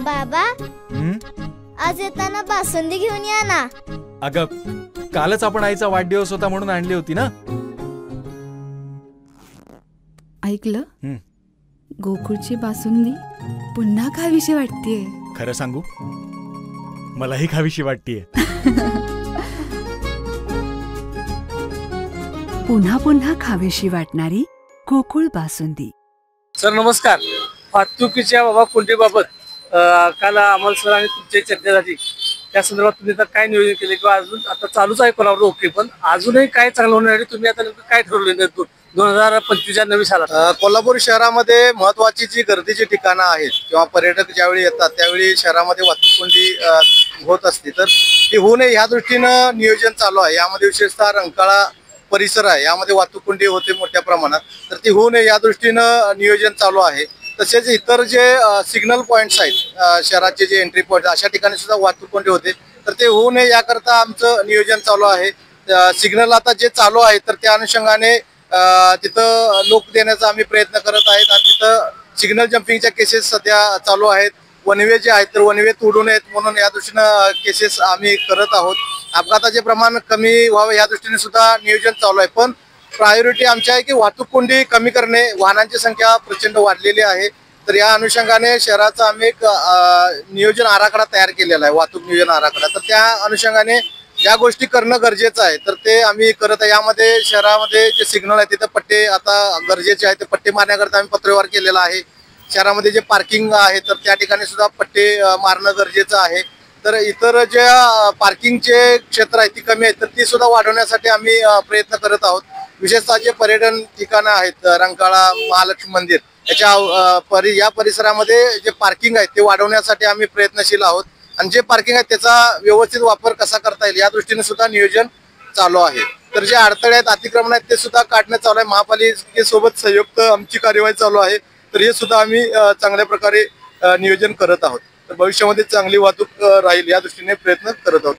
बाबा, आज येताना बासुंदी घेऊन या ना. अगं, कालच आपण आईचा वाढदिवस होता म्हणून आणली होती ना. ऐकलं, गोकुळची बासुंदी पुन्हा खावीशी वाटतेय. खरं सांगू, मलाही खावीशी वाटतेय. पुन्हा पुन्हा खावीशी वाटणारी गोकुळ बासुंदी. सर नमस्कार. वाहतुकीच्या बाबा कोंडीबाबत काल अमोल सर आणि तुमची चर्चा झाली. त्या संदर्भात तुम्ही आता काय नियोजन केले किंवा अजून आता चालूच आहे कोल्हापूर ओके, पण अजूनही काय चांगलं होण्यासाठी तुम्ही आता नेमकं काय ठरवले 2025 नवीन सालात? कोल्हापूर शहरामध्ये महत्वाची जी गर्दीची ठिकाणं आहेत किंवा पर्यटक ज्यावेळी येतात त्यावेळी शहरामध्ये वाहतूक कोंडी होत असते, तर ती होऊ नये ह्या दृष्टीनं नियोजन चालू आहे. यामध्ये विशेषतः रंकाळा परिसर आहे, यामध्ये वाहतूक कोंडी होते मोठ्या प्रमाणात, तर ती होऊ नये या दृष्टीनं नियोजन चालू आहे. तसेच इतर जे सिग्नल पॉईंट्स आहेत, शहराचे जे एंट्री पॉईंट, अशा ठिकाणी सुद्धा वाहतूक कोंडी होते, तर ते होऊ नये याकरता आमचं नियोजन चालू आहे. सिग्नल आता जे चालू आहे तर त्या अनुषंगाने तिथं लोक देण्याचा आम्ही प्रयत्न करत आहेत आणि तिथं सिग्नल जम्पिंगच्या केसेस सध्या चालू आहेत. वनवे जे आहेत तर वनवे तोडू नयेत म्हणून या दृष्टीनं केसेस आम्ही करत आहोत. अपघाताचे प्रमाण कमी व्हावं या दृष्टीने सुद्धा नियोजन चालू आहे. पण प्रायोरिटी आमची आहे की वाहतूक कोंडी कमी करणे. वाहनांची संख्या प्रचंड वाढलेली आहे, तर या अनुषंगाने शहराचा आम्ही एक नियोजन आराखडा तयार केलेला आहे, वाहतूक नियोजन आराखडा. तर त्या अनुषंगाने ज्या गोष्टी करणं गरजेचं आहे तर ते आम्ही करत आहे. यामध्ये शहरामध्ये जे सिग्नल आहे तिथं पट्टे आता गरजेचे आहे, ते पट्टे मारण्याकरता आम्ही पत्रव्यवहार केलेला आहे. शहरामध्ये जे पार्किंग आहे तर त्या ठिकाणी सुद्धा पट्टे मारणं गरजेचं आहे. तर इतर ज्या पार्किंगचे क्षेत्र आहे ती कमी आहेत तर ती सुद्धा वाढवण्यासाठी आम्ही प्रयत्न करत आहोत. विशेषतः जे पर्यटन ठिकाणं आहेत, रंकाळा, महालक्ष्मी मंदिर, या परिसरामध्ये जे पार्किंग आहे ते वाढवण्यासाठी आम्ही प्रयत्नशील आहोत आणि जे पार्किंग आहे त्याचा व्यवस्थित वापर कसा करता येईल या दृष्टीने सुद्धा नियोजन चालू आहे. तर जे अडथळे आहेत, अतिक्रमण आहेत ते सुद्धा काढणं चालू आहे. महापालिकेसोबत संयुक्त आमची कार्यवाही चालू आहे, तर हे सुद्धा आम्ही चांगल्या प्रकारे नियोजन करत आहोत. तर भविष्यामध्ये चांगली वाहतूक राहील या दृष्टीने प्रयत्न करत आहोत.